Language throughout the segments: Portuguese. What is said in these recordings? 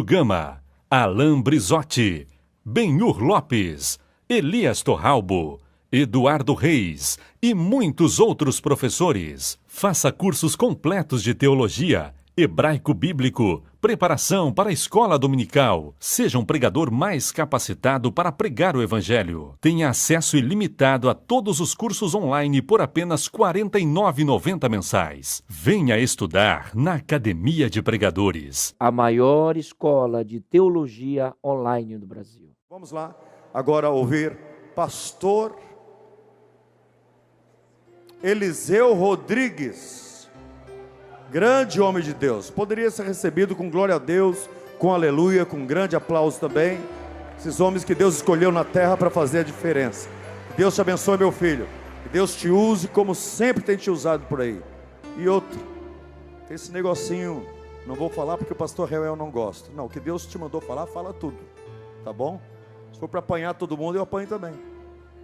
Gama, Alain Brizotti, Benhur Lopes, Elias Torralbo, Eduardo Reis e muitos outros professores. Faça cursos completos de teologia, hebraico bíblico, preparação para a escola dominical. Seja um pregador mais capacitado para pregar o evangelho. Tenha acesso ilimitado a todos os cursos online por apenas R$ 49,90 mensais. Venha estudar na Academia de Pregadores. A maior escola de teologia online do Brasil. Vamos lá agora ouvir pastor Eliseu Rodrigues, grande homem de Deus. Poderia ser recebido com glória a Deus, com aleluia, com grande aplauso também. Esses homens que Deus escolheu na terra para fazer a diferença. Que Deus te abençoe, meu filho. Que Deus te use como sempre tem te usado por aí. E outro, esse negocinho, não vou falar porque o pastor Reuel não gosta. Não, o que Deus te mandou falar, fala tudo. Tá bom? Se for para apanhar todo mundo, eu apanho também.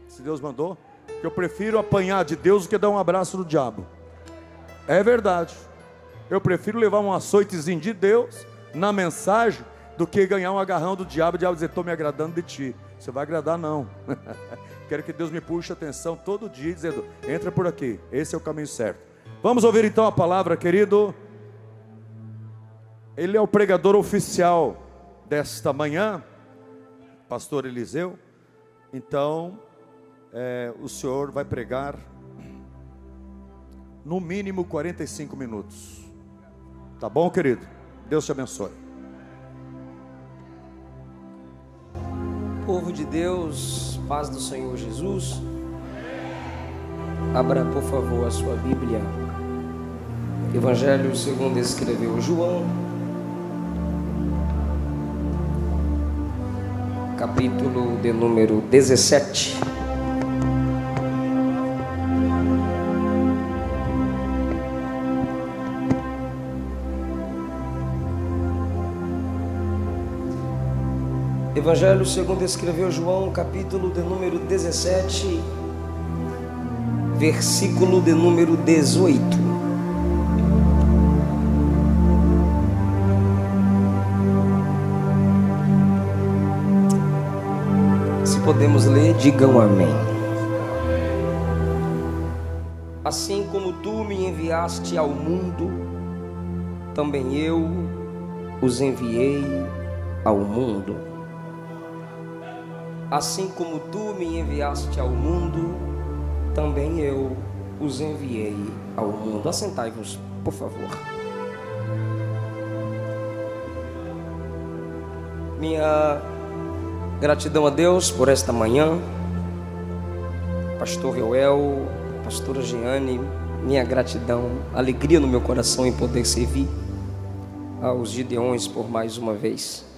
Se Deus mandou. Que eu prefiro apanhar de Deus do que dar um abraço do diabo. É verdade. Eu prefiro levar um açoitezinho de Deus na mensagem do que ganhar um agarrão do diabo. O diabo dizer, estou me agradando de ti. Você vai agradar não. Quero que Deus me puxe a atenção todo dia dizendo, entra por aqui, esse é o caminho certo. Vamos ouvir então a palavra, querido. Ele é o pregador oficial desta manhã, pastor Eliseu. Então o senhor vai pregar no mínimo 45 minutos. Tá bom, querido? Deus te abençoe. Povo de Deus, paz do Senhor Jesus. Abra, por favor, a sua Bíblia. Evangelho segundo escreveu João, capítulo de número 17. Evangelho segundo escreveu João, capítulo de número 17, versículo de número 18. Se podemos ler, digam amém. Assim como tu me enviaste ao mundo, também eu os enviei ao mundo. Assim como tu me enviaste ao mundo, também eu os enviei ao mundo. Assentai-vos, por favor. Minha gratidão a Deus por esta manhã. Pastor Reuel, pastora Jeane, minha gratidão, alegria no meu coração em poder servir aos Gideões por mais uma vez.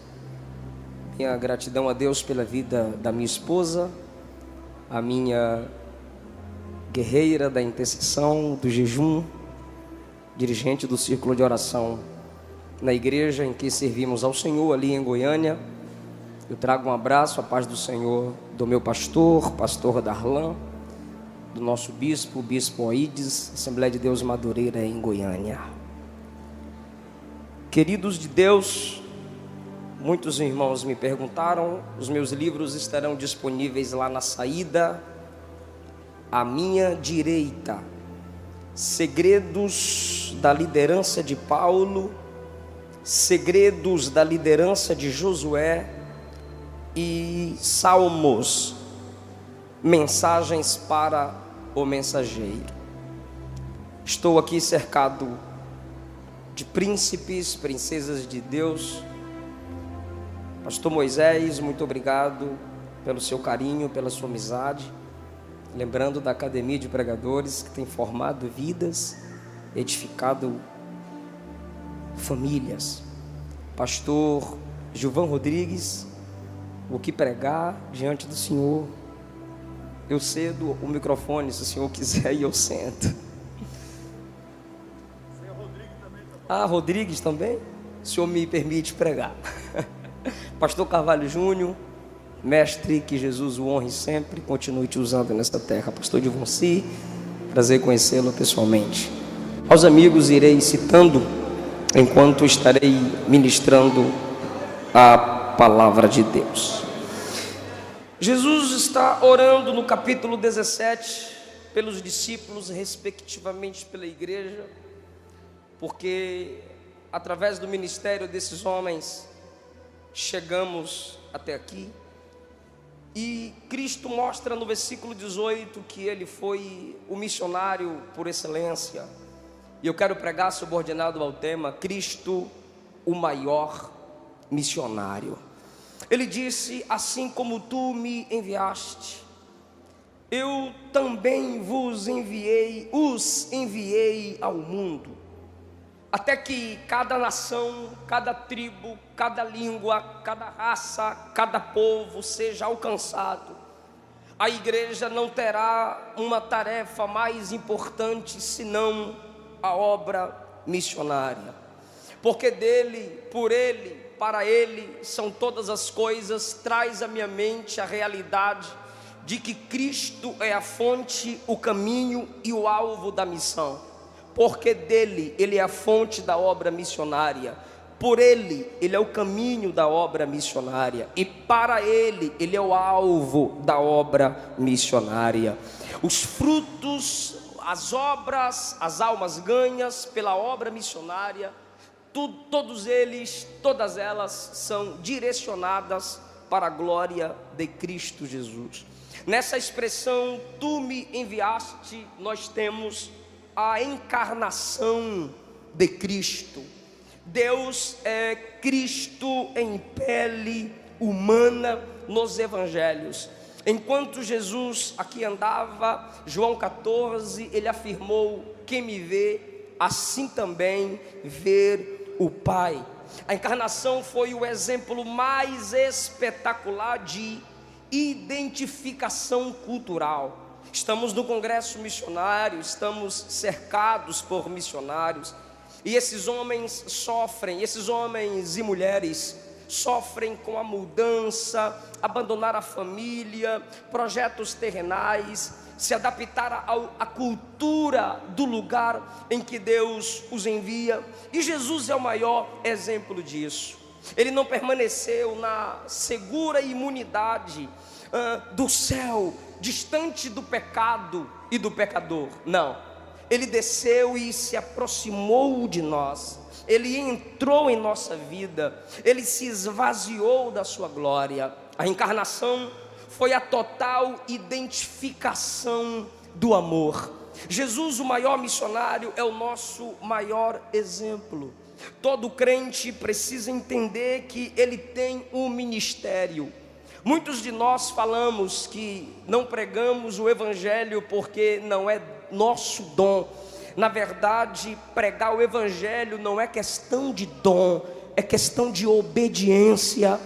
Minha gratidão a Deus pela vida da minha esposa, a minha guerreira da intercessão, do jejum, dirigente do círculo de oração na igreja em que servimos ao Senhor ali em Goiânia. Eu trago um abraço, a paz do Senhor, do meu pastor, pastor Darlan, do nosso bispo, o bispo Oides, Assembleia de Deus Madureira em Goiânia. Queridos de Deus, muitos irmãos me perguntaram, os meus livros estarão disponíveis lá na saída, à minha direita. Segredos da liderança de Paulo, segredos da liderança de Josué e salmos, mensagens para o mensageiro. Estou aqui cercado de príncipes, princesas de Deus. Pastor Moisés, muito obrigado pelo seu carinho, pela sua amizade. Lembrando da Academia de Pregadores, que tem formado vidas, edificado famílias. Pastor Gilvan Rodrigues, o que pregar diante do Senhor. Eu cedo o microfone, se o Senhor quiser, e eu sento. Rodrigues também? O Senhor me permite pregar. Pastor Carvalho Júnior, mestre, que Jesus o honre sempre, continue te usando nesta terra. Pastor Divonci, prazer conhecê-lo pessoalmente. Aos amigos irei citando, enquanto estarei ministrando a palavra de Deus. Jesus está orando no capítulo 17 pelos discípulos, respectivamente pela igreja, porque através do ministério desses homens chegamos até aqui. E Cristo mostra no versículo 18 que ele foi o missionário por excelência. E eu quero pregar subordinado ao tema: Cristo, o maior missionário. Ele disse: assim como tu me enviaste, eu também os enviei ao mundo, até que cada nação, cada tribo, cada língua, cada raça, cada povo seja alcançado. A igreja não terá uma tarefa mais importante senão a obra missionária, porque dele, por ele, para ele são todas as coisas. Traz à minha mente a realidade de que Cristo é a fonte, o caminho e o alvo da missão. Porque dele, ele é a fonte da obra missionária. Por ele, ele é o caminho da obra missionária. E para ele, ele é o alvo da obra missionária. Os frutos, as obras, as almas ganhas pela obra missionária, todos eles, todas elas são direcionadas para a glória de Cristo Jesus. Nessa expressão, tu me enviaste, nós temos a encarnação de Cristo. Deus é Cristo em pele humana nos evangelhos. Enquanto Jesus aqui andava, João 14, ele afirmou: quem me vê, assim também vê o Pai. A encarnação foi o exemplo mais espetacular de identificação cultural. Estamos no congresso missionário, estamos cercados por missionários, e esses homens sofrem, esses homens e mulheres sofrem com a mudança, abandonar a família, projetos terrenais, se adaptar à cultura do lugar em que Deus os envia. E Jesus é o maior exemplo disso. Ele não permaneceu na segura imunidade do céu, distante do pecado e do pecador. Não, ele desceu e se aproximou de nós. Ele entrou em nossa vida, ele se esvaziou da sua glória. A encarnação foi a total identificação do amor. Jesus, o maior missionário, é o nosso maior exemplo. Todo crente precisa entender que ele tem um ministério. Muitos de nós falamos que não pregamos o evangelho porque não é nosso dom. Na verdade, pregar o evangelho não é questão de dom, é questão de obediência.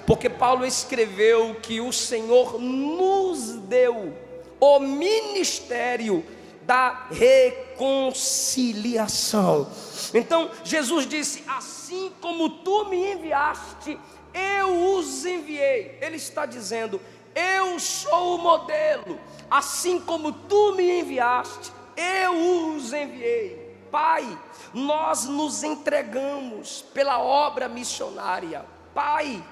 Porque Paulo escreveu que o Senhor nos deu o ministério da reconciliação. Então Jesus disse: assim como tu me enviaste, eu os enviei. Ele está dizendo: eu sou o modelo, assim como tu me enviaste, eu os enviei. Pai, nós nos entregamos pela obra missionária. Pai,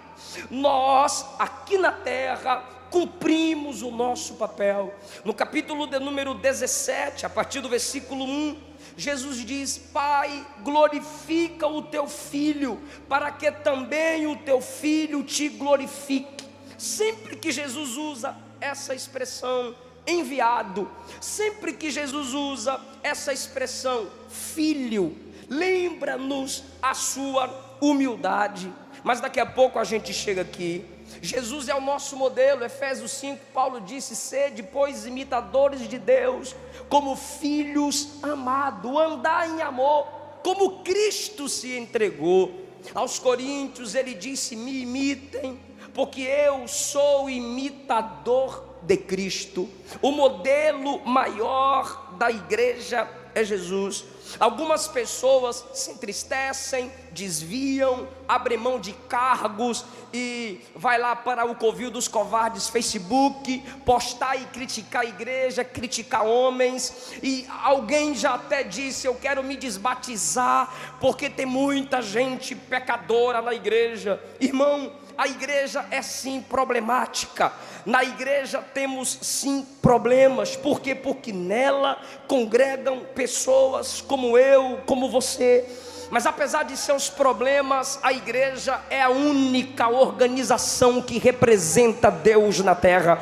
nós aqui na terra cumprimos o nosso papel. No capítulo de número 17, a partir do versículo 1, Jesus diz: Pai, glorifica o teu filho, para que também o teu filho te glorifique. Sempre que Jesus usa essa expressão enviado, sempre que Jesus usa essa expressão filho, lembra-nos a sua humildade. Mas daqui a pouco a gente chega aqui. Jesus é o nosso modelo. Efésios 5, Paulo disse: sede, pois, imitadores de Deus, como filhos amados, andar em amor, como Cristo se entregou. Aos Coríntios ele disse: me imitem, porque eu sou imitador de Cristo. O modelo maior da igreja é Jesus. Algumas pessoas se entristecem, desviam, abrem mão de cargos e vai lá para o covil dos covardes Facebook, postar e criticar a igreja, criticar homens. E alguém já até disse: eu quero me desbatizar porque tem muita gente pecadora na igreja. Irmão, a igreja é sim problemática. Na igreja temos sim problemas. Por quê? Porque nela congregam pessoas como eu, como você. Mas apesar de seus problemas, a igreja é a única organização que representa Deus na terra.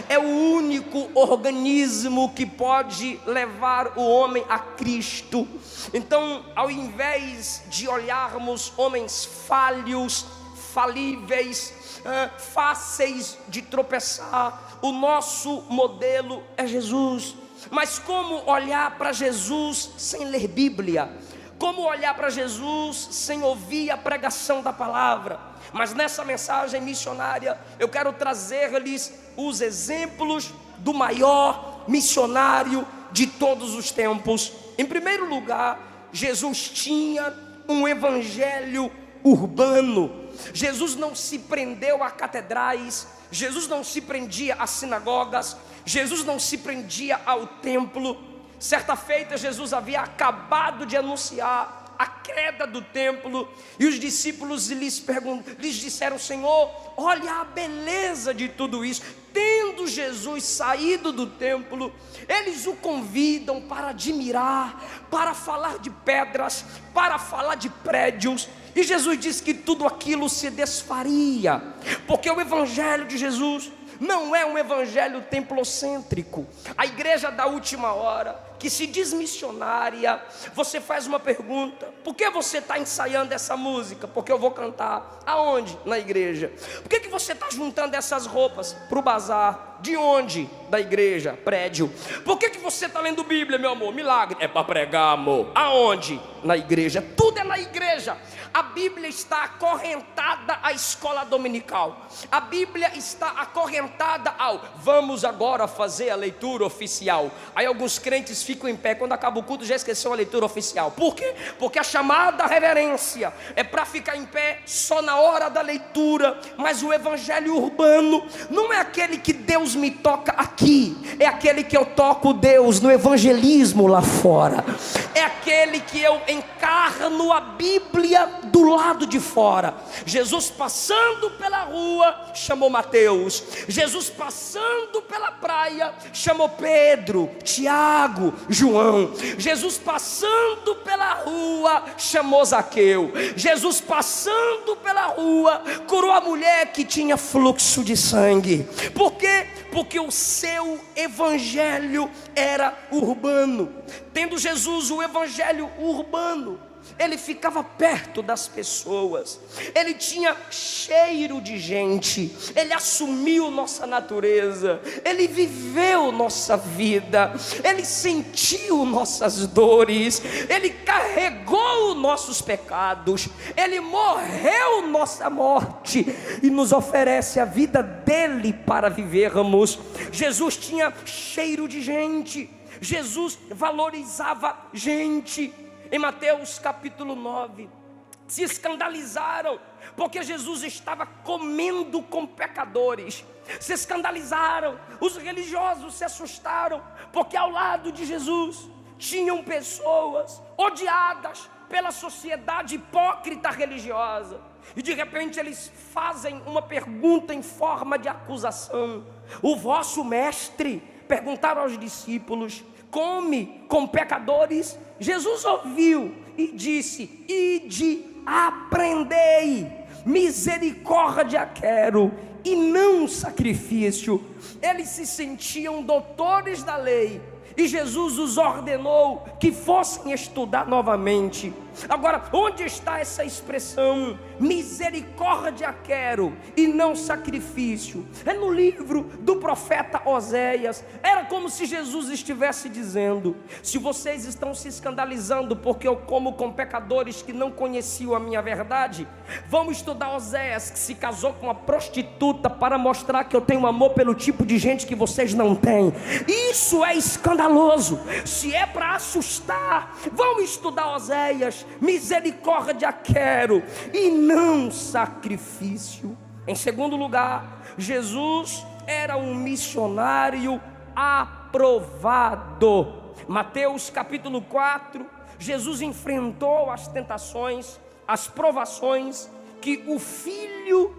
É o único organismo que pode levar o homem a Cristo. Então, ao invés de olharmos homens falhos, falíveis, fáceis de tropeçar, o nosso modelo é Jesus. Mas como olhar para Jesus sem ler Bíblia? Como olhar para Jesus sem ouvir a pregação da palavra? Mas nessa mensagem missionária eu quero trazer-lhes os exemplos do maior missionário de todos os tempos. Em primeiro lugar, Jesus tinha um evangelho urbano. Jesus não se prendeu a catedrais, Jesus não se prendia a sinagogas, Jesus não se prendia ao templo. Certa feita, Jesus havia acabado de anunciar a queda do templo, e os discípulos lhes disseram: Senhor, olha a beleza de tudo isso. Tendo Jesus saído do templo, eles o convidam para admirar, para falar de pedras, para falar de prédios. E Jesus diz que tudo aquilo se desfaria, porque o evangelho de Jesus não é um evangelho templocêntrico. A igreja da última hora, que se diz missionária, você faz uma pergunta: por que você está ensaiando essa música? Porque eu vou cantar. Aonde? Na igreja. Por que você está juntando essas roupas para o bazar? De onde? Da igreja, prédio. Por que você está lendo Bíblia, meu amor? Milagre. É para pregar, amor. Aonde? Na igreja. Tudo é na igreja. A Bíblia está acorrentada à escola dominical. A Bíblia está acorrentada ao vamos agora fazer a leitura oficial. Aí alguns crentes ficam em pé, quando acaba o culto já esqueceu a leitura oficial. Por quê? Porque a chamada reverência é para ficar em pé só na hora da leitura. Mas o evangelho urbano não é aquele que Deus me toca aqui, é aquele que eu toco Deus no evangelismo lá fora. É aquele que eu encarno a Bíblia do lado de fora. Jesus passando pela rua chamou Mateus. Jesus passando pela praia chamou Pedro, Tiago, João. Jesus passando pela rua chamou Zaqueu. Jesus passando pela rua curou a mulher que tinha fluxo de sangue. Por quê? Porque o seu evangelho era urbano. Tendo Jesus o evangelho urbano, ele ficava perto das pessoas, ele tinha cheiro de gente, ele assumiu nossa natureza, ele viveu nossa vida, ele sentiu nossas dores, ele carregou nossos pecados, ele morreu nossa morte e nos oferece a vida dele para vivermos. Jesus tinha cheiro de gente, Jesus valorizava gente. Em Mateus capítulo 9, se escandalizaram porque Jesus estava comendo com pecadores. Se escandalizaram, os religiosos se assustaram, porque ao lado de Jesus tinham pessoas odiadas pela sociedade hipócrita religiosa. E de repente eles fazem uma pergunta em forma de acusação: o vosso mestre, perguntaram aos discípulos, come com pecadores? Jesus ouviu e disse: ide, aprendei, misericórdia quero e não sacrifício. Eles se sentiam doutores da lei e Jesus os ordenou que fossem estudar novamente. Agora, onde está essa expressão misericórdia quero e não sacrifício? É no livro do profeta Oséias. Era como se Jesus estivesse dizendo: se vocês estão se escandalizando porque eu como com pecadores que não conheciam a minha verdade, vamos estudar Oséias, que se casou com uma prostituta para mostrar que eu tenho amor pelo tipo de gente que vocês não têm. Isso é escandaloso. escandaloso, se é para assustar, vão estudar Oséias. Misericórdia quero e não sacrifício. Em segundo lugar, Jesus era um missionário aprovado. Mateus capítulo 4, Jesus enfrentou as tentações, as provações que o filho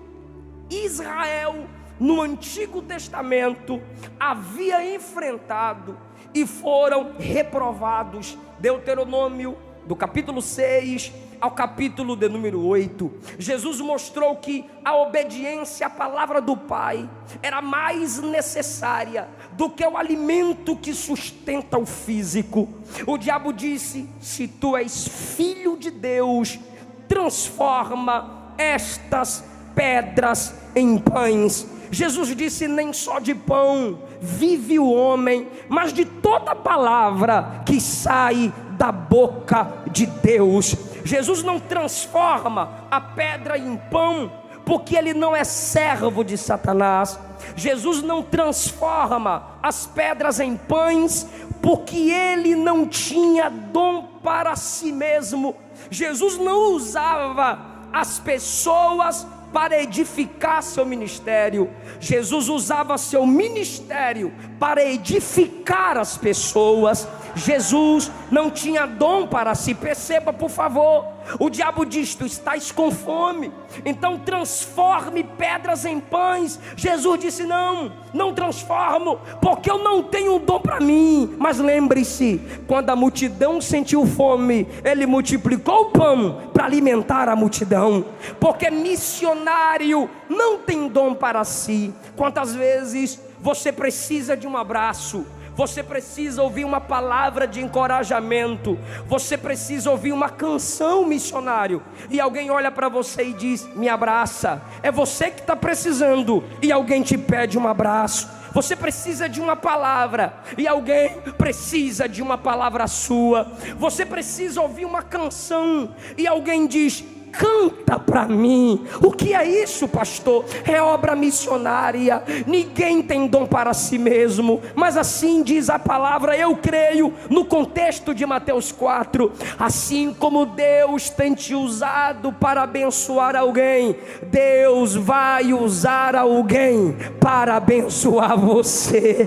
Israel no Antigo Testamento havia enfrentado e foram reprovados. Deuteronômio do capítulo 6 ao capítulo de número 8, Jesus mostrou que a obediência à palavra do Pai era mais necessária do que o alimento que sustenta o físico. O diabo disse: se tu és filho de Deus, transforma estas pedras em pães. Jesus disse: nem só de pão vive o homem, mas de toda palavra que sai da boca de Deus. Jesus não transforma a pedra em pão, porque ele não é servo de Satanás. Jesus não transforma as pedras em pães, porque ele não tinha dom para si mesmo. Jesus não usava as pessoas para edificar seu ministério. Jesus usava seu ministério para edificar as pessoas. Jesus não tinha dom para si. Perceba, por favor, o diabo diz: tu estás com fome, então transforme pedras em pães. Jesus disse: não transformo, porque eu não tenho dom para mim. Mas lembre-se, quando a multidão sentiu fome, ele multiplicou o pão para alimentar a multidão. Porque missionário não tem dom para si. Quantas vezes você precisa de um abraço, você precisa ouvir uma palavra de encorajamento, você precisa ouvir uma canção, missionário, e alguém olha para você e diz: me abraça. É você que está precisando e alguém te pede um abraço. Você precisa de uma palavra e alguém precisa de uma palavra sua. Você precisa ouvir uma canção e alguém diz: canta para mim. O que é isso, pastor? É obra missionária. Ninguém tem dom para si mesmo, mas assim diz a palavra. Eu creio no contexto de Mateus 4. Assim como Deus tem te usado para abençoar alguém, Deus vai usar alguém para abençoar você,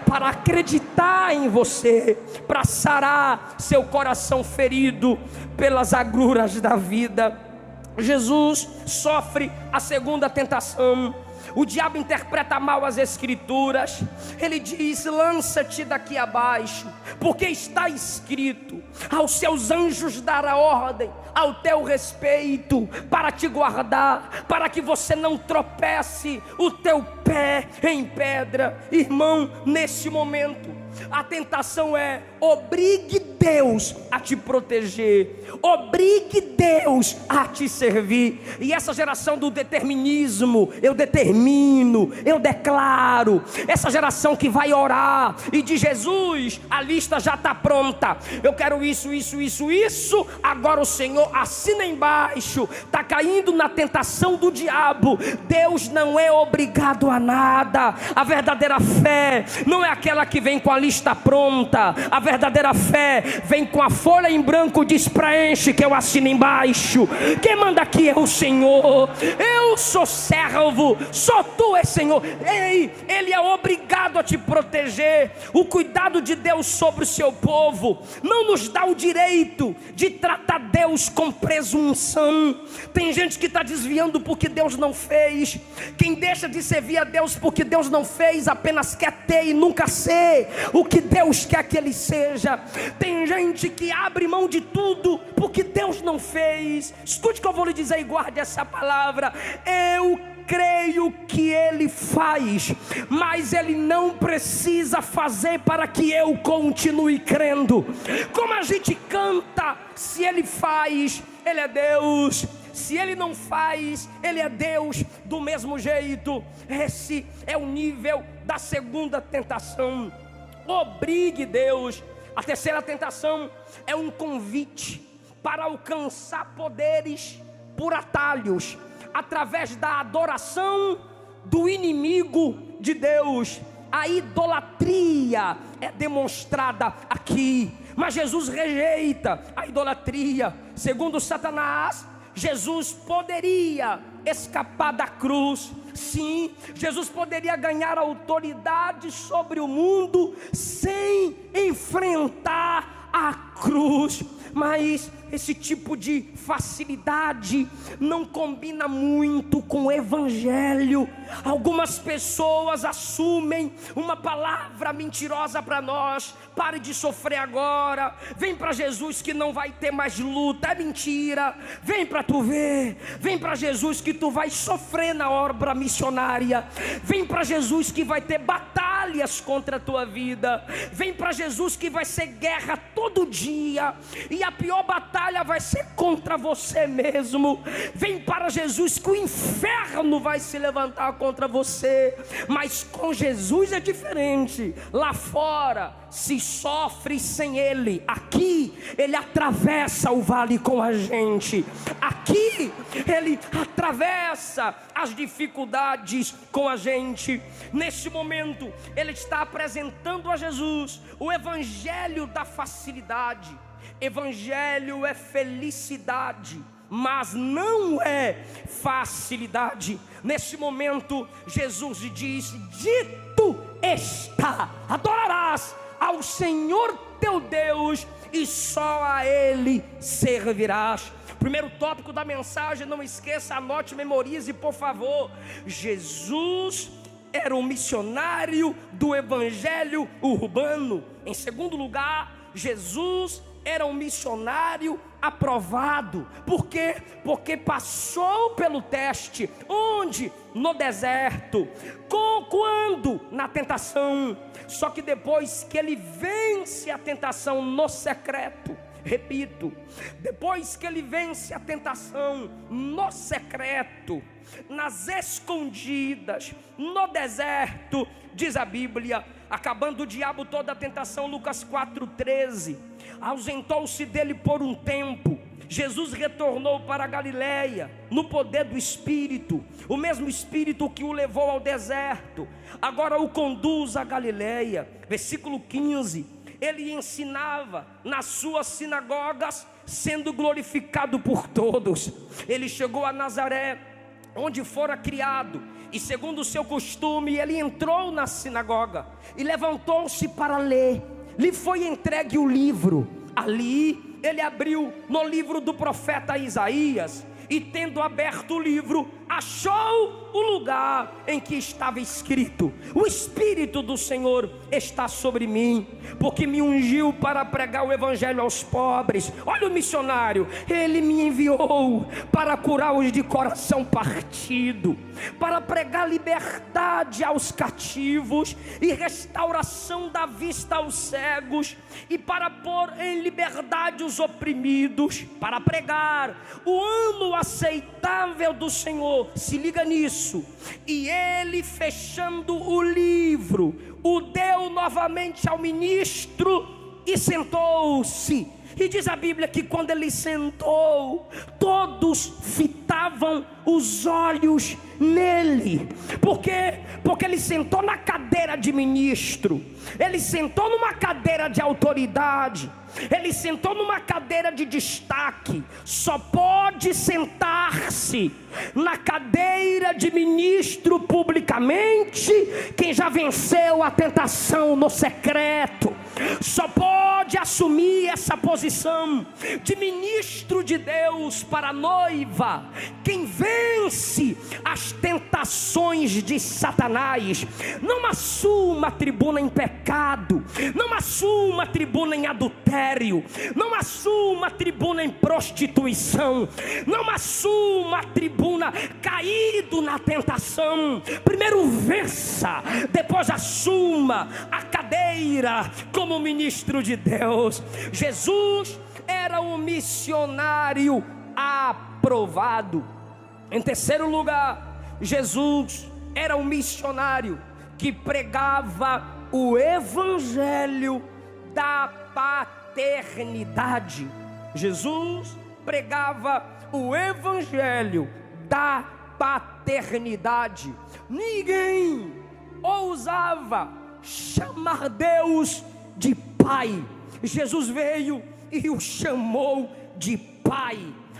para acreditar em você, para sarar seu coração ferido pelas agruras da vida. Jesus sofre a segunda tentação. O diabo interpreta mal as escrituras. Ele diz: lança-te daqui abaixo, porque está escrito: aos seus anjos dará ordem ao teu respeito, para te guardar, para que você não tropece o teu pé em pedra. Irmão, nesse momento a tentação é: obrigue Deus a te proteger, obrigue Deus a te servir. E essa geração do determinismo, eu determino, eu declaro, essa geração que vai orar e diz: Jesus, a lista já está pronta, eu quero isso, agora o Senhor assina embaixo. Está caindo na tentação do diabo. Deus não é obrigado a nada. A verdadeira fé não é aquela que vem com a lista pronta. A verdadeira fé vem com a folha em branco, diz: preenche que eu assino embaixo. Quem manda aqui é o Senhor. Eu sou servo, só tu és Senhor. Ei, Ele é obrigado a te proteger. O cuidado de Deus sobre o seu povo não nos dá o direito de tratar Deus com presunção. Tem gente que está desviando porque Deus não fez. Quem deixa de servir a Deus porque Deus não fez, apenas quer ter e nunca ser o que Deus quer que ele seja. Tem gente que abre mão de tudo porque Deus não fez. Escute o que eu vou lhe dizer e guarde essa palavra. Eu creio que Ele faz, mas Ele não precisa fazer para que eu continue crendo. Como a gente canta, se Ele faz, Ele é Deus. Se Ele não faz, Ele é Deus do mesmo jeito. Esse é o nível da segunda tentação. Obrigue Deus. A terceira tentação é um convite para alcançar poderes por atalhos, através da adoração do inimigo de Deus. a idolatria é demonstrada aqui. Mas Jesus rejeita a idolatria. Segundo Satanás, Jesus poderia escapar da cruz. Sim, Jesus poderia ganhar autoridade sobre o mundo sem enfrentar a cruz. Mas esse tipo de facilidade não combina muito com o evangelho. Algumas pessoas assumem uma palavra mentirosa para nós: pare de sofrer agora, vem para Jesus que não vai ter mais luta. É mentira. Vem para tu ver, vem para Jesus que tu vai sofrer na obra missionária. Vem para Jesus que vai ter batalhas contra a tua vida. Vem para Jesus que vai ser guerra todo dia, e a pior batalha vai ser contra você mesmo. Vem para Jesus que o inferno vai se levantar contra você. Mas com Jesus é diferente. Lá fora se sofre sem Ele. Aqui Ele atravessa o vale com a gente. Aqui Ele atravessa as dificuldades com a gente. Neste momento Ele está apresentando a Jesus o evangelho da facilidade. Evangelho é felicidade, mas não é facilidade. Nesse momento Jesus diz: dito está, adorarás ao Senhor teu Deus e só a Ele servirás. Primeiro tópico da mensagem, não esqueça, anote, memorize por favor. Jesus era um missionário do evangelho urbano. Em segundo lugar, Jesus era um missionário aprovado. Por quê? Porque passou pelo teste. Onde? No deserto. Quando? Na tentação. Só que depois que ele vence a tentação no secreto, repito, depois que ele vence a tentação no secreto, nas escondidas, no deserto, diz a Bíblia, acabando o diabo toda a tentação, Lucas 4,13, ausentou-se dele por um tempo. Jesus retornou para a Galileia no poder do Espírito, o mesmo Espírito que o levou ao deserto, agora o conduz à Galileia. Versículo 15, ele ensinava nas suas sinagogas, sendo glorificado por todos. Ele chegou a Nazaré, onde fora criado, e segundo o seu costume, ele entrou na sinagoga e levantou-se para ler. Lhe foi entregue o livro. Ali ele abriu no livro do profeta Isaías, e tendo aberto o livro, achou o lugar em que estava escrito: o Espírito do Senhor está sobre mim, porque me ungiu para pregar o evangelho aos pobres. Olha o missionário, ele me enviou para curar os de coração partido, para pregar liberdade aos cativos e restauração da vista aos cegos, e para pôr em liberdade os oprimidos, para pregar o ano aceitável do Senhor. Se liga nisso. E ele, fechando o livro, o deu novamente ao ministro e sentou-se. E diz a Bíblia que quando ele sentou, todos fitavam os olhos nele. Por quê? Porque ele sentou na cadeira de ministro, ele sentou numa cadeira de autoridade, ele sentou numa cadeira de destaque. Só pode sentar-se na cadeira de ministro publicamente quem já venceu a tentação no secreto. Só pode assumir essa posição de ministro de Deus para a noiva quem vence as tentações de Satanás. Não assuma a tribuna em pecado, não assuma a tribuna em adultério, não assuma a tribuna em prostituição, não assuma a tribuna caído na tentação. Primeiro vença, depois assuma a cadeira como ministro de Deus. Jesus era um missionário aprovado. Em terceiro lugar, Jesus era um missionário que pregava o evangelho da paternidade. Jesus pregava o evangelho da paternidade. Ninguém ousava chamar Deus de Pai. Jesus veio e o chamou de Pai,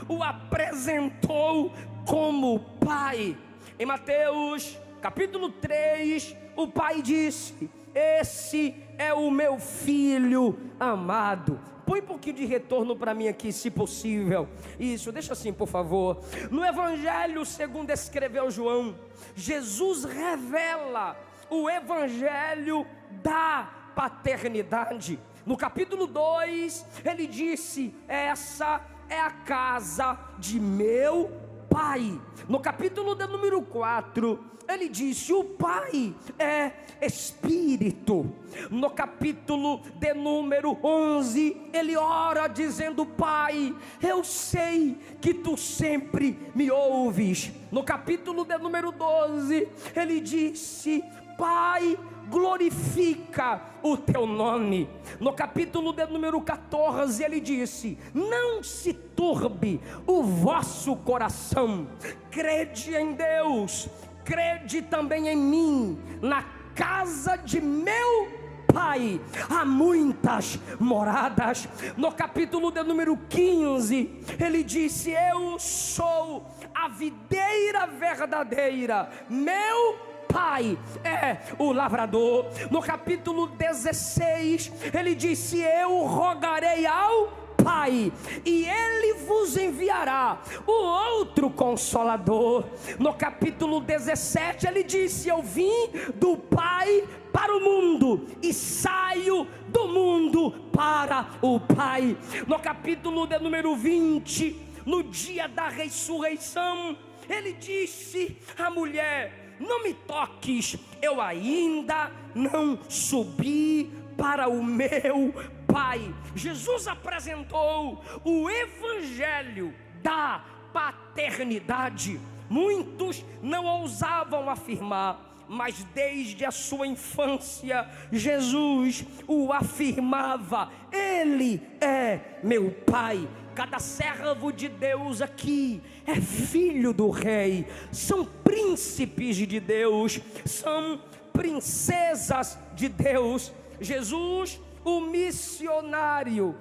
o apresentou como Pai. Em Mateus capítulo 3, o Pai disse: esse é o meu filho amado. Põe um pouquinho de retorno para mim aqui, se possível. Isso, deixa assim, por favor. No Evangelho segundo escreveu João, Jesus revela o Evangelho da paternidade. No capítulo 2, ele disse: essa é a casa de meu Pai. No capítulo de número 4, ele disse: o Pai é Espírito. No capítulo de número 11, ele ora dizendo: Pai, eu sei que tu sempre me ouves. No capítulo de número 12, ele disse: Pai, glorifica o teu nome. No capítulo de número 14, ele disse: não se turbe o vosso coração, crede em Deus, crede também em mim. Na casa de meu Pai há muitas moradas. No capítulo de número 15, ele disse: eu sou a videira verdadeira, meu Pai é o lavrador. No capítulo 16, ele disse: eu rogarei ao Pai, e Ele vos enviará o outro Consolador. No capítulo 17, ele disse: eu vim do Pai para o mundo e saio do mundo para o Pai. No capítulo de número 20, no dia da ressurreição, ele disse à mulher: não me toques, eu ainda não subi para o meu Pai. Jesus apresentou o Evangelho da paternidade. Muitos não ousavam afirmar, mas desde a sua infância, Jesus o afirmava: Ele é meu Pai. Cada servo de Deus aqui é filho do Rei, são príncipes de Deus, são princesas de Deus. Jesus, o missionário,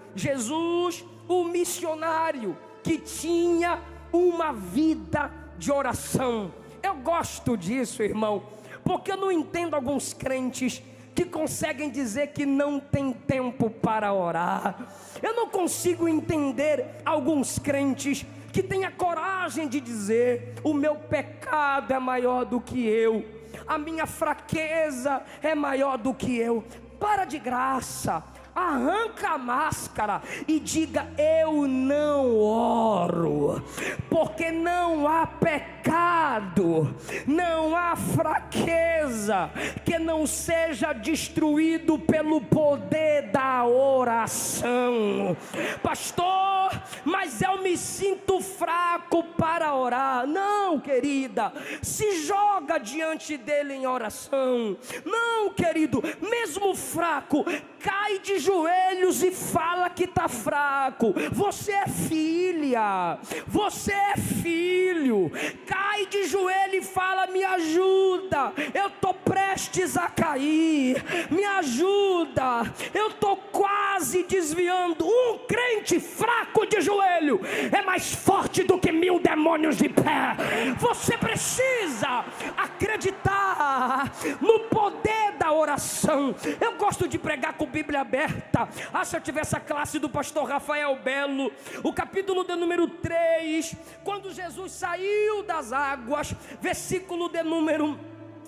que tinha uma vida de oração. Eu gosto disso, irmão, porque eu não entendo alguns crentes que conseguem dizer que não tem tempo para orar. Eu não consigo entender alguns crentes que têm a coragem de dizer: o meu pecado é maior do que eu, a minha fraqueza é maior do que eu. Para de graça, arranca a máscara e diga: eu não oro, porque não há pecado, não há fraqueza que não seja destruído pelo poder da oração. Pastor, mas eu me sinto fraco para orar. Não, querida, se joga diante dele em oração. Não, querido, mesmo fraco, cai de joelhos e fala que está fraco. Você é filha, você é filho. Cai de joelho e fala: me ajuda, eu estou prestes a cair, me ajuda, eu estou quase desviando. Um crente fraco de joelho é mais forte do que 1000 demônios de pé. Você precisa acreditar no poder da oração. Eu gosto de pregar com Bíblia aberta. Se eu tivesse a classe do pastor Rafael Belo, o capítulo de número 3, quando Jesus saiu das águas, versículo de número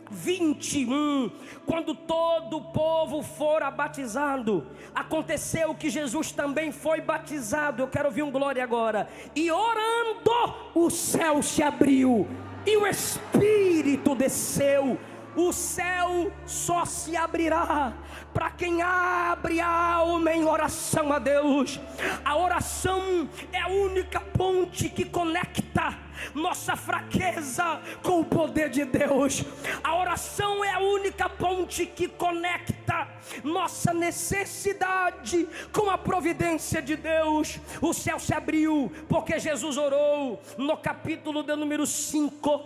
21, quando todo o povo fora batizado, aconteceu que Jesus também foi batizado. Eu quero ouvir um glória agora. E orando, o céu se abriu e o Espírito desceu. O céu só se abrirá para quem abre a alma em oração a Deus. A oração é a única ponte que conecta nossa fraqueza com o poder poder de Deus. A oração é a única ponte que conecta nossa necessidade com a providência de Deus. O céu se abriu porque Jesus orou. No capítulo de número 5,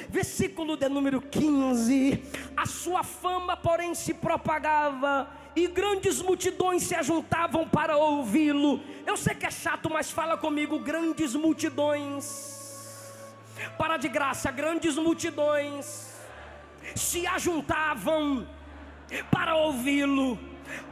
versículo de número 15, a sua fama, porém, se propagava e grandes multidões se ajuntavam para ouvi-lo. Eu sei que é chato, mas fala comigo: grandes multidões. Para de graça, grandes multidões se ajuntavam para ouvi-lo.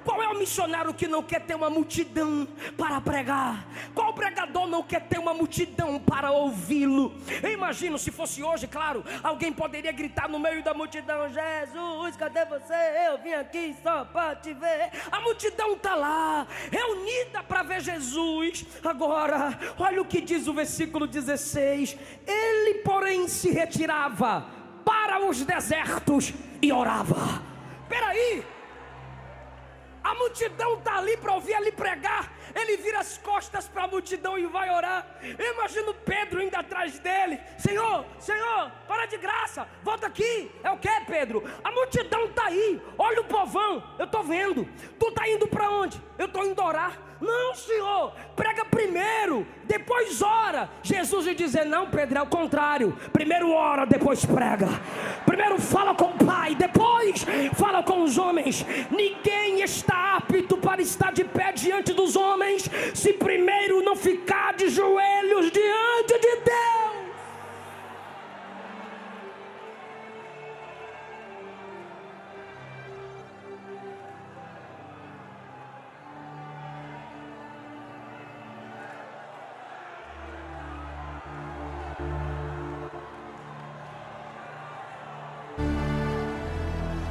Qual é o missionário que não quer ter uma multidão para pregar? Qual pregador não quer ter uma multidão para ouvi-lo? Eu imagino, se fosse hoje, claro, alguém poderia gritar no meio da multidão: Jesus, cadê você? Eu vim aqui só para te ver. A multidão está lá, reunida para ver Jesus. Agora, olha o que diz o versículo 16: ele, porém, se retirava para os desertos e orava. Peraí, a multidão está ali para ouvir ele pregar. Ele vira as costas para a multidão e vai orar. Eu imagino Pedro indo atrás dele: Senhor, Senhor, para de graça, volta aqui. É o que, Pedro? A multidão está aí, olha o povão, eu estou vendo. Tu está indo para onde? Eu estou indo orar. Não, Senhor, prega primeiro, depois ora. Jesus ia dizer: não, Pedro, é o contrário. Primeiro ora, depois prega. Primeiro fala com o Pai, depois fala com os homens. Ninguém está apto para estar de pé diante dos homens se primeiro não ficar de joelhos diante de Deus.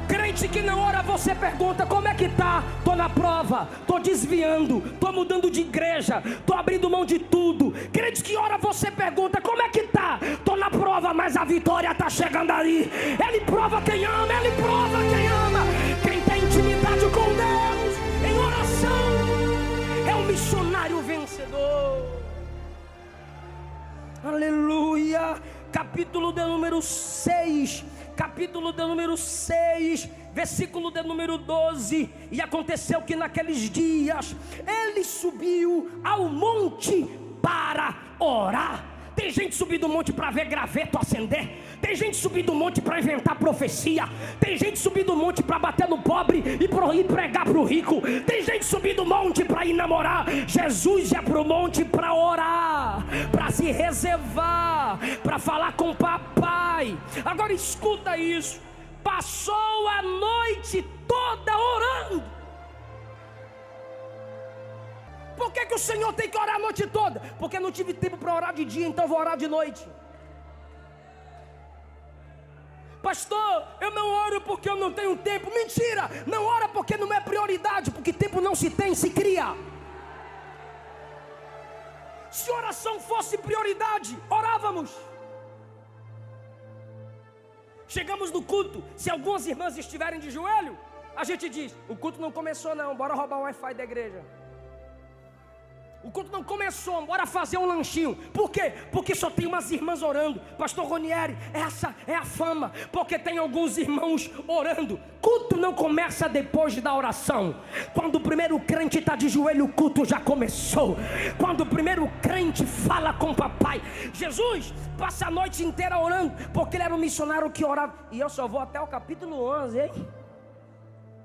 Crente que não ora, você pergunta: como é que tá? Tô na prova, tô desviando, tô mudando de igreja, tô abrindo mão de tudo. Crente que ora, você pergunta: como é que tá? Tô na prova, mas a vitória tá chegando ali. Ele prova quem ama, ele prova quem ama. Quem tem intimidade com Deus em oração é um missionário vencedor. Aleluia. Capítulo de número 6, versículo de número 12. E aconteceu que naqueles dias ele subiu ao monte para orar. Tem gente subindo o monte para ver graveto acender. Tem gente subindo o monte para inventar profecia. Tem gente subindo o monte para bater no pobre e pregar para o rico. Tem gente subindo o monte para ir namorar. Jesus ia para o monte para orar, para se reservar, para falar com o papai. Agora escuta isso: passou a noite toda orando. Por que o Senhor tem que orar a noite toda? Porque não tive tempo para orar de dia, então vou orar de noite. Pastor, eu não oro porque eu não tenho tempo. Mentira, não ora porque não é prioridade, porque tempo não se tem, se cria. Se oração fosse prioridade, orávamos. Chegamos no culto, se algumas irmãs estiverem de joelho, a gente diz: o culto não começou não, bora roubar o Wi-Fi da igreja. O culto não começou, bora fazer um lanchinho. Por quê? Porque só tem umas irmãs orando. Pastor Ronieri, essa é a fama, porque tem alguns irmãos orando. Culto não começa depois da oração. Quando o primeiro crente está de joelho, o culto já começou. Quando o primeiro crente fala com o papai. Jesus passa a noite inteira orando, porque ele era um missionário que orava. E eu só vou até o capítulo 11, hein?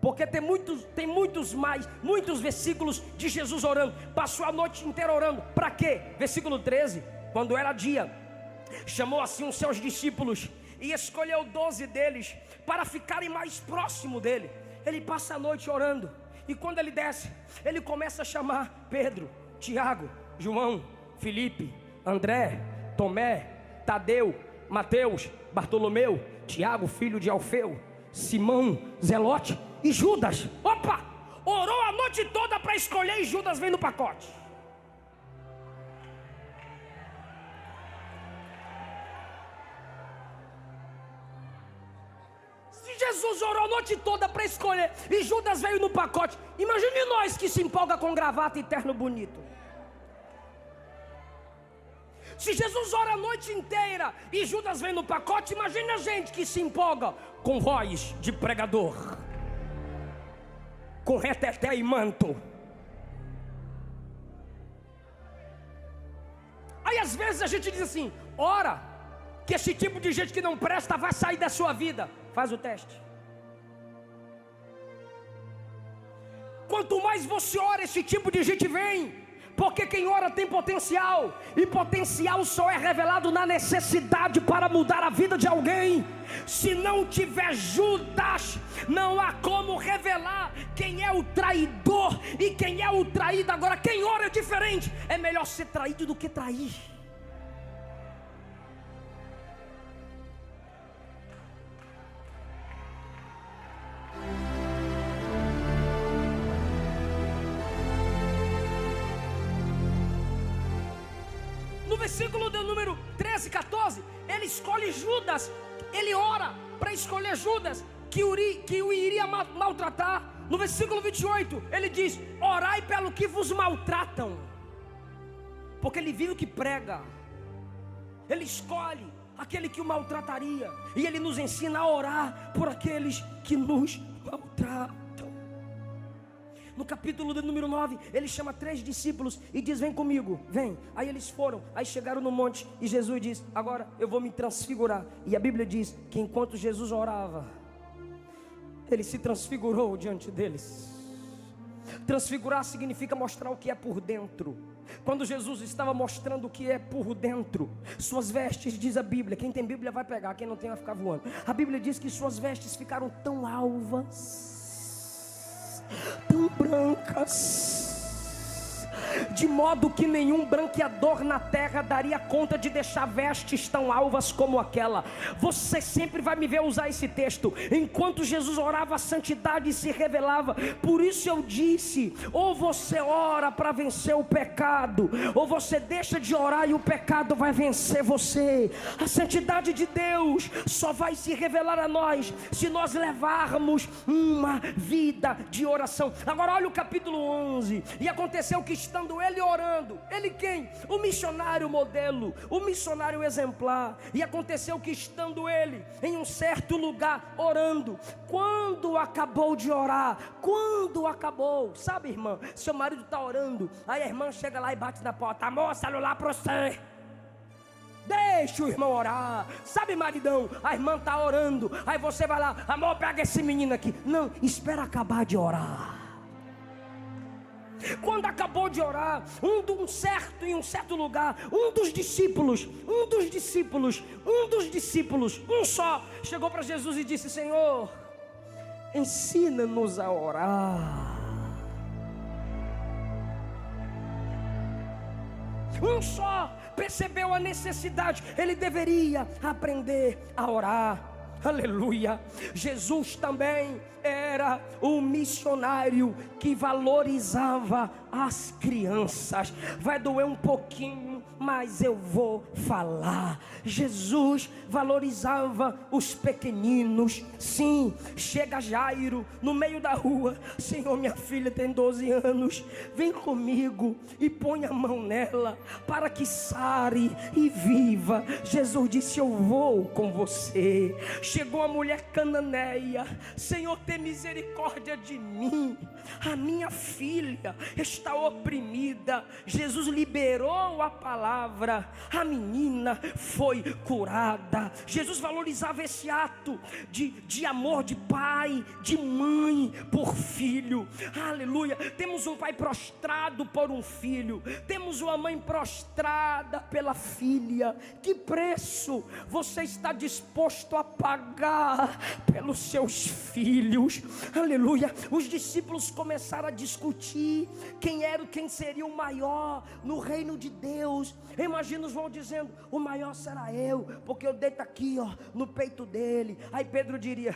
Porque tem muitos versículos de Jesus orando. Passou a noite inteira orando. Para quê? Versículo 13. Quando era dia, chamou assim os seus discípulos e escolheu 12 deles para ficarem mais próximo dele. Ele passa a noite orando. E quando ele desce, ele começa a chamar Pedro, Tiago, João, Filipe, André, Tomé, Tadeu, Mateus, Bartolomeu, Tiago, filho de Alfeu, Simão, Zelote e Judas. Opa! Orou a noite toda para escolher e Judas vem no pacote. Se Jesus orou a noite toda para escolher e Judas veio no pacote, imagine nós que se empolga com gravata e terno bonito. Se Jesus ora a noite inteira e Judas vem no pacote, imagina a gente que se empolga com voz de pregador, com reteté e manto. Aí às vezes a gente diz assim: ora, que esse tipo de gente que não presta vai sair da sua vida. Faz o teste. Quanto mais você ora, esse tipo de gente vem. Porque quem ora tem potencial, e potencial só é revelado na necessidade para mudar a vida de alguém. Se não tiver Judas, não há como revelar quem é o traidor e quem é o traído. Agora, quem ora é diferente. É melhor ser traído do que trair. No versículo do número 13 e 14, ele escolhe Judas. Ele ora para escolher Judas, que o iria maltratar. No versículo 28, ele diz: orai pelo que vos maltratam. Porque ele viu que prega. Ele escolhe aquele que o maltrataria. E ele nos ensina a orar por aqueles que nos maltratam. No capítulo do número 9, ele chama 3 discípulos e diz: vem comigo, vem. Aí eles foram, aí chegaram no monte e Jesus diz: agora eu vou me transfigurar. E a Bíblia diz que enquanto Jesus orava, ele se transfigurou diante deles. Transfigurar significa mostrar o que é por dentro. Quando Jesus estava mostrando o que é por dentro, suas vestes, diz a Bíblia, quem tem Bíblia vai pegar, quem não tem vai ficar voando. A Bíblia diz que suas vestes ficaram tão alvas, tão brancas, de modo que nenhum branqueador na terra daria conta de deixar vestes tão alvas como aquela. Você sempre vai me ver usar esse texto. Enquanto Jesus orava, a santidade se revelava. Por isso eu disse: ou você ora para vencer o pecado, ou você deixa de orar e o pecado vai vencer você. A santidade de Deus só vai se revelar a nós se nós levarmos uma vida de oração. Agora olha o capítulo 11. E aconteceu que estando ele orando, ele quem? O missionário modelo, o missionário exemplar. E aconteceu que estando ele em um certo lugar orando, quando acabou de orar, sabe, irmã, seu marido está orando, aí a irmã chega lá e bate na porta: amor, celular para você. Deixa o irmão orar. Sabe, maridão, a irmã está orando, aí você vai lá: amor, pega esse menino aqui. Não, espera acabar de orar. Quando acabou de orar, em um certo lugar, um dos discípulos, um só, chegou para Jesus e disse: Senhor, ensina-nos a orar. Um só percebeu a necessidade, ele deveria aprender a orar. Aleluia. Jesus também era um missionário que valorizava as crianças. Vai doer um pouquinho, mas eu vou falar. Jesus valorizava os pequeninos. Sim, chega Jairo no meio da rua: Senhor, minha filha tem 12 anos, vem comigo e põe a mão nela para que sare e viva. Jesus disse: eu vou com você. Chegou a mulher cananeia: Senhor, tem misericórdia de mim, a minha filha está oprimida. Jesus liberou a palavra, a menina foi curada. Jesus valorizava esse ato de amor de pai, de mãe por filho. Aleluia. Temos um pai prostrado por um filho, temos uma mãe prostrada pela filha. Que preço você está disposto a pagar pelos seus filhos? Aleluia. Os discípulos começaram a discutir quem seria o maior no reino de Deus. Imagina os vão dizendo: o maior será eu, porque eu deito aqui, ó, no peito dele. Aí Pedro diria: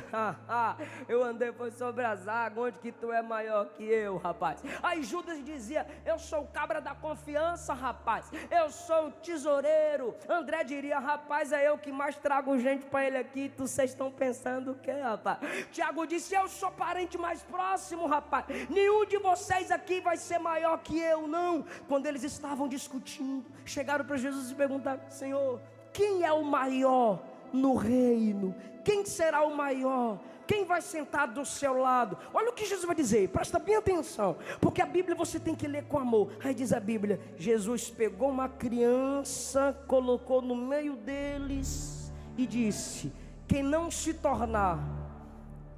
eu andei por sobre as águas, onde que tu é maior que eu, rapaz? Aí Judas dizia: eu sou o cabra da confiança, rapaz, eu sou o tesoureiro. André diria: rapaz, é eu que mais trago gente para ele aqui, vocês estão pensando o que, rapaz? Tiago disse: eu sou parente mais próximo, rapaz, nenhum de vocês aqui vai ser maior que eu, não. Quando eles estavam discutindo, chegaram para Jesus e perguntaram: Senhor, quem é o maior no reino? Quem será o maior? Quem vai sentar do seu lado? Olha o que Jesus vai dizer, presta bem atenção, porque a Bíblia você tem que ler com amor. Aí diz a Bíblia: Jesus pegou uma criança, colocou no meio deles e disse: quem não se tornar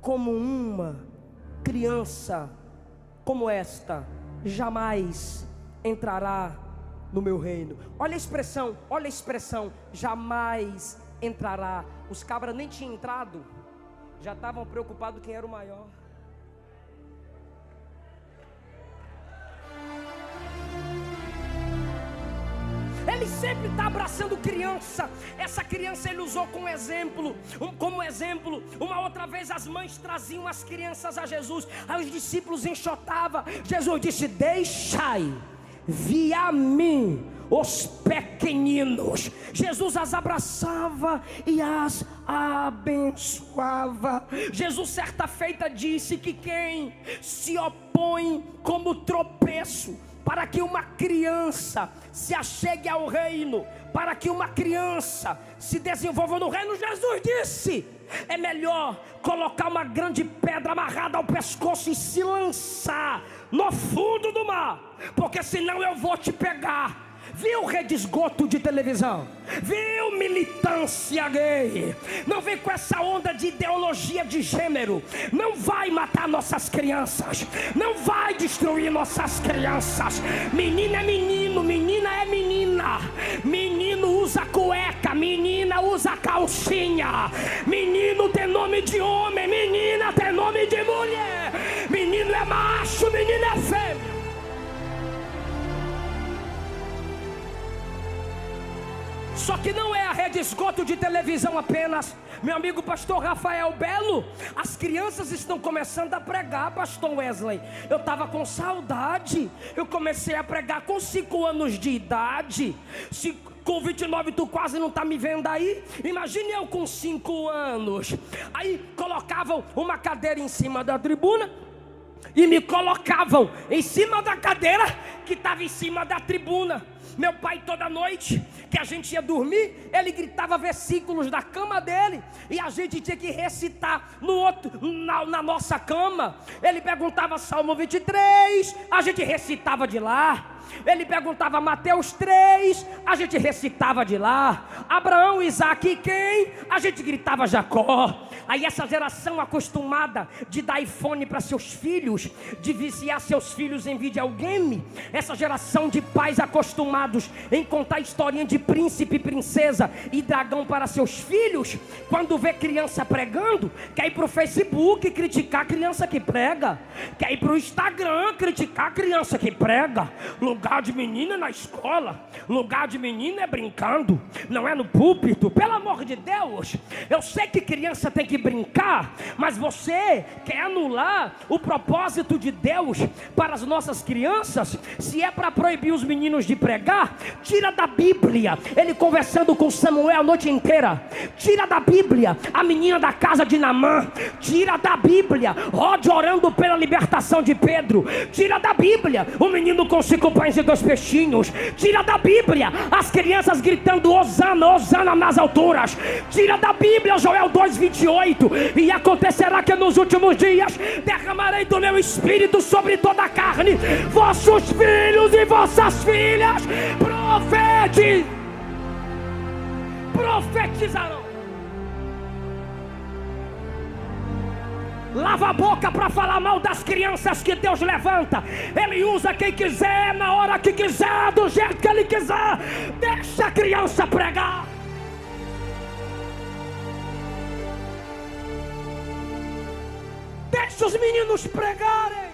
como uma criança como esta, jamais entrará no meu reino. Olha a expressão, jamais entrará. Os cabras nem tinham entrado, já estavam preocupados quem era o maior. Ele sempre está abraçando criança. Essa criança ele usou como exemplo. Uma outra vez as mães traziam as crianças a Jesus. Aí os discípulos enxotavam. Jesus disse: deixai vir a mim os pequeninos. Jesus as abraçava e as abençoava. Jesus certa feita disse que quem se opõe como tropeço para que uma criança se achegue ao reino, para que uma criança se desenvolva no reino, Jesus disse: é melhor colocar uma grande pedra amarrada ao pescoço e se lançar no fundo do mar, porque senão eu vou te pegar. Viu rede esgoto de televisão? Viu militância gay? Não vem com essa onda de ideologia de gênero. Não vai matar nossas crianças. Não vai destruir nossas crianças. Menina é menino, menina é menina. Menino usa cueca, menina usa calcinha. Menino tem nome de homem, menina tem nome de mulher. Menino é macho, menina é fêmea. Só que não é a rede esgoto de televisão apenas. Meu amigo pastor Rafael Belo, as crianças estão começando a pregar, pastor Wesley. Eu estava com saudade. Eu comecei a pregar com 5 anos de idade. Com 29 tu quase não está me vendo aí. Imagine eu com 5 anos. Aí colocavam uma cadeira em cima da tribuna e me colocavam em cima da cadeira que estava em cima da tribuna. Meu pai toda noite que a gente ia dormir, ele gritava versículos da cama dele e a gente tinha que recitar na nossa cama. Ele perguntava Salmo 23, a gente recitava de lá. Ele perguntava Mateus 3, a gente recitava de lá. Abraão, Isaac e quem? A gente gritava Jacó. Aí essa geração acostumada de dar iPhone para seus filhos, de viciar seus filhos em videogame, essa geração de pais acostumados em contar historinha de príncipe, princesa e dragão para seus filhos, quando vê criança pregando, quer ir para o Facebook criticar a criança que prega, quer ir para o Instagram criticar a criança que prega. Lugar de menina na escola, lugar de menina é brincando, não é no púlpito. Pelo amor de Deus, eu sei que criança tem que brincar, mas você quer anular o propósito de Deus para as nossas crianças. Se é para proibir os meninos de pregar, tira da Bíblia ele conversando com Samuel a noite inteira, tira da Bíblia a menina da casa de Naamã, tira da Bíblia Rode orando pela libertação de Pedro, tira da Bíblia o menino com 5 pães e 2 peixinhos, tira da Bíblia as crianças gritando Hosana, Hosana nas alturas, tira da Bíblia Joel 2:28, e acontecerá que nos últimos dias derramarei do meu espírito sobre toda a carne, vossos filhos e vossas filhas profetizarão. Lava a boca para falar mal das crianças que Deus levanta. Ele usa quem quiser, na hora que quiser, do jeito que Ele quiser. Deixa a criança pregar. Deixa os meninos pregarem.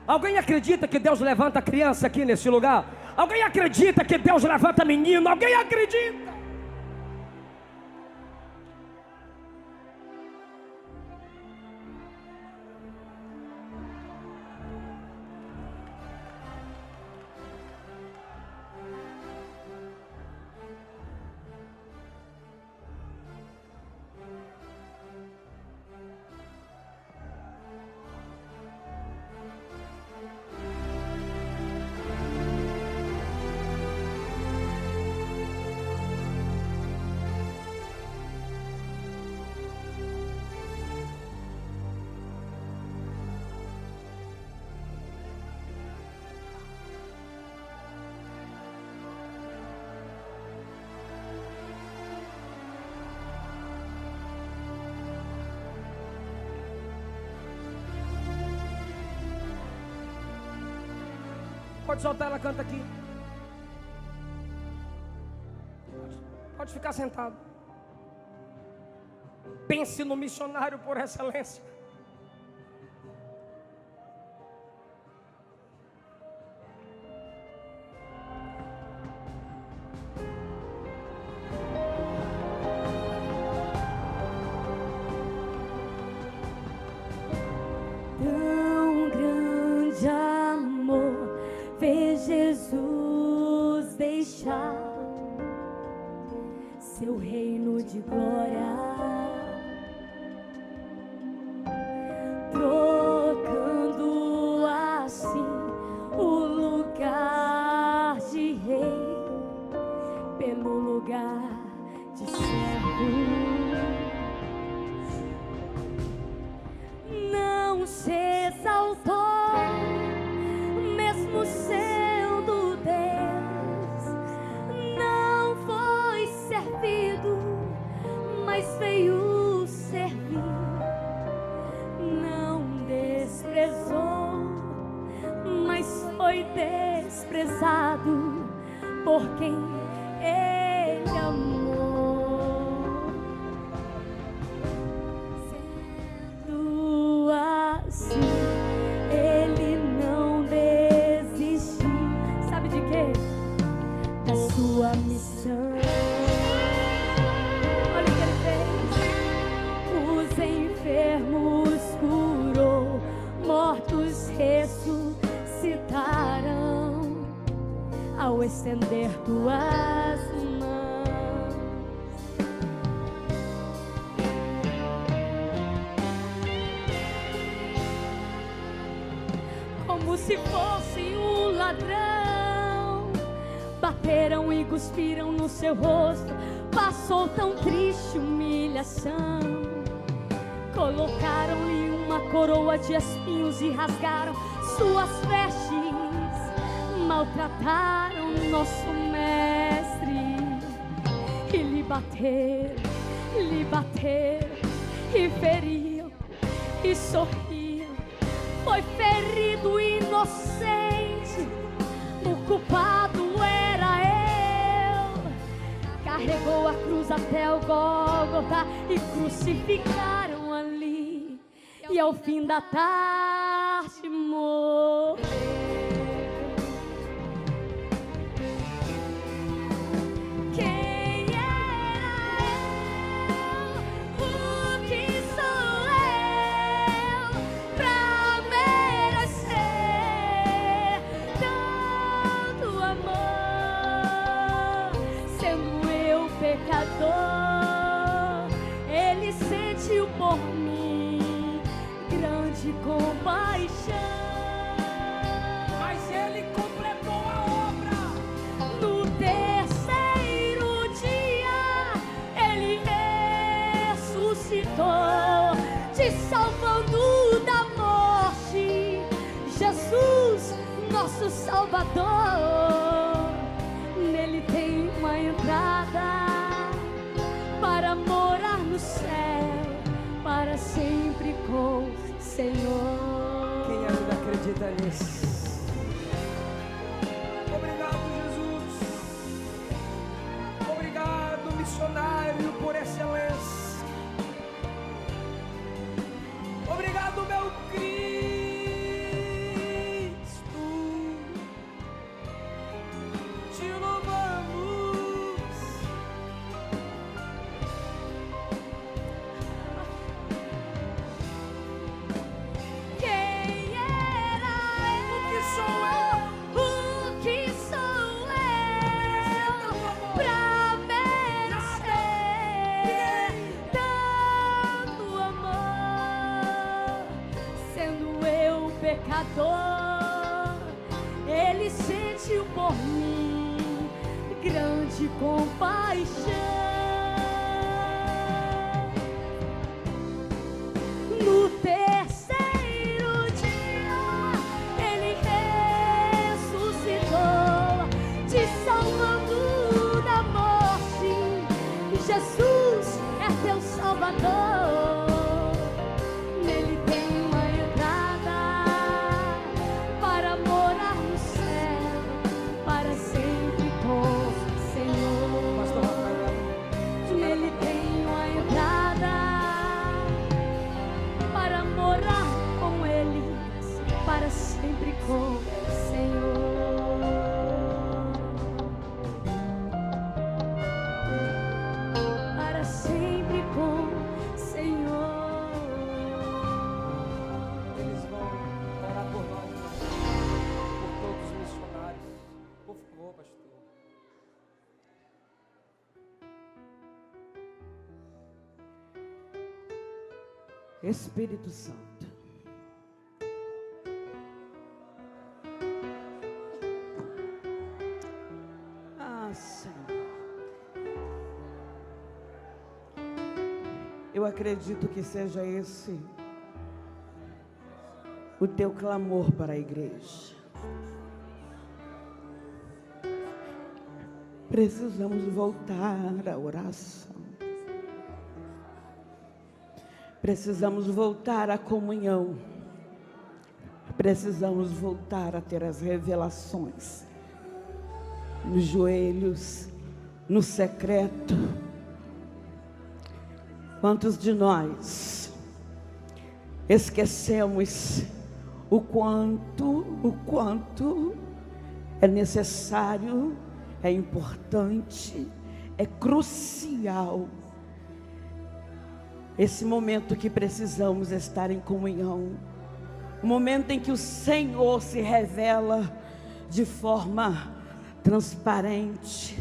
Alguém acredita que Deus levanta criança aqui nesse lugar? Alguém acredita que Deus levanta menino? Alguém acredita? Pode soltar, ela canta aqui. Pode ficar sentado. Pense no missionário por excelência. Tão grande amor fez Jesus deixar seu reino de glória, trocando assim o lugar de rei pelo lugar de servo. Não se exaltou, mesmo sendo Deus, não foi servido, mas veio servir. Não desprezou, mas foi desprezado por quem Ele amou. Sendo assim, Ele não desistiu. Sabe de quê? Da sua missão. Olha o que Ele fez. Os enfermos curou, mortos ressuscitarão ao estender tuas mãos. Como se fosse um ladrão, bateram e cuspiram no seu rosto. Passou tão triste humilhação. Colocaram-lhe uma coroa de espinhos e rasgaram suas vestes. Maltrataram nosso mestre e lhe bateram e feriam e sorriam. Foi ferido inocente, o culpado era eu. Carregou a cruz até o Gólgota e crucificaram ali, e ao fim da tarde morreu. Ele sentiu por mim grande compaixão, Mas Ele completou a obra. no terceiro dia Ele ressuscitou, te salvando da morte. Jesus, nosso Salvador, nele tem uma entrada para morar no céu, para sempre com o Senhor. Quem ainda acredita nisso? Obrigado, Jesus. Obrigado, missionário por excelência. Obrigado, meu Cristo. Te louvamos. Quem era eu? O que sou eu? O que sou eu pra merecer tanto amor? Sendo eu pecador, Ele sentiu por mim grande compaixão. No terceiro dia Ele ressuscitou, te salvando da morte. Jesus é teu Salvador, nele tem uma entrada para morar no céu, com o Senhor. Para sempre com o Senhor. Eles vão orar por nós, por todos os missionários. Por favor, pastor. Espírito Santo. Senhor. Eu acredito que seja esse o teu clamor para a igreja. Precisamos voltar à oração. Precisamos voltar à comunhão. Precisamos voltar a ter as revelações. Nos joelhos, no secreto. Quantos de nós esquecemos o quanto é necessário, é importante, é crucial esse momento que precisamos estar em comunhão, o momento em que o Senhor se revela de forma transparente,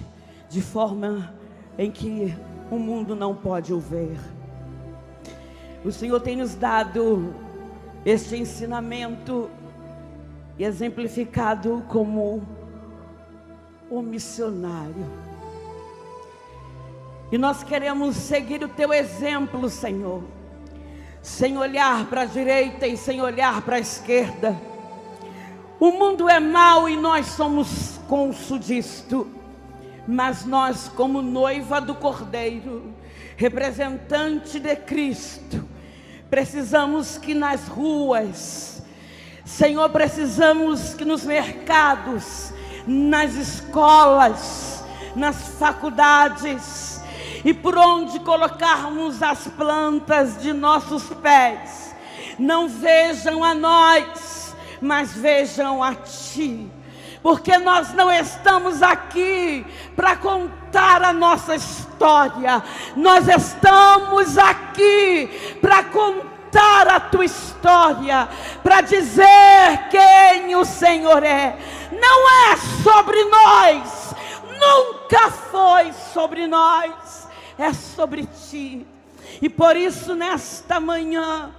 de forma em que o mundo não pode o ver. O Senhor tem nos dado este ensinamento exemplificado como o missionário. E nós queremos seguir o teu exemplo, Senhor, sem olhar para a direita e sem olhar para a esquerda. O mundo é mau e nós somos cônsul disto, mas nós, como noiva do Cordeiro, representante de Cristo, precisamos que nas ruas, Senhor, precisamos que nos mercados, nas escolas, nas faculdades e por onde colocarmos as plantas de nossos pés, não vejam a nós, mas vejam a Ti. Porque nós não estamos aqui para contar a nossa história, nós estamos aqui para contar a tua história, para dizer quem o Senhor é. Não é sobre nós, nunca foi sobre nós, é sobre Ti. E por isso nesta manhã,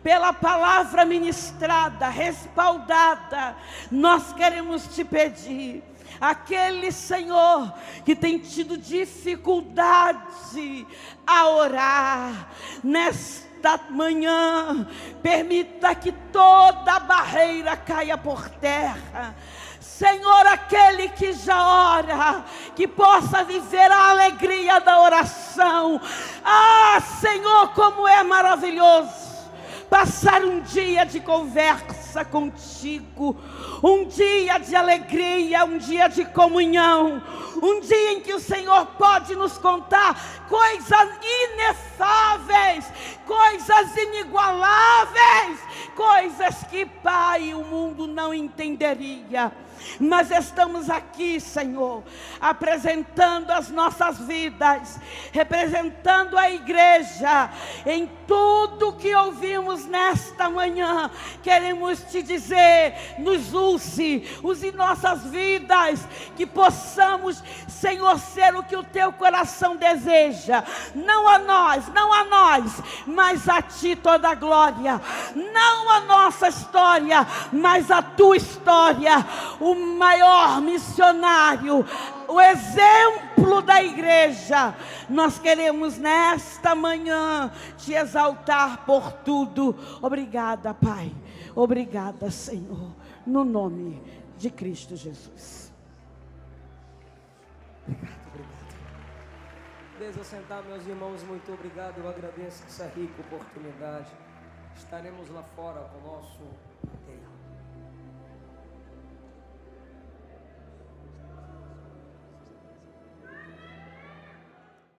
pela palavra ministrada, respaldada, nós queremos te pedir, aquele Senhor que tem tido dificuldade a orar, nesta manhã, permita que toda barreira caia por terra. Senhor, aquele que já ora, que possa viver a alegria da oração. Ah, Senhor, como é maravilhoso passar um dia de conversa contigo, um dia de alegria, um dia de comunhão, um dia em que o Senhor pode nos contar coisas inefáveis, coisas inigualáveis, coisas que, Pai, o mundo não entenderia. Mas estamos aqui, Senhor, apresentando as nossas vidas, representando a igreja, em tudo que ouvimos nesta manhã. Queremos te dizer, nos use nossas vidas, que possamos, Senhor, ser o que o teu coração deseja. Não a nós, mas a Ti toda a glória. Não a nossa história, mas a Tua história. O maior missionário, o exemplo da igreja. Nós queremos nesta manhã te exaltar por tudo. Obrigada, Pai. Obrigada, Senhor, no nome de Cristo Jesus. Obrigado. Desde eu sentar, meus irmãos, muito obrigado. Eu agradeço essa rica oportunidade. Estaremos lá fora com o nosso material.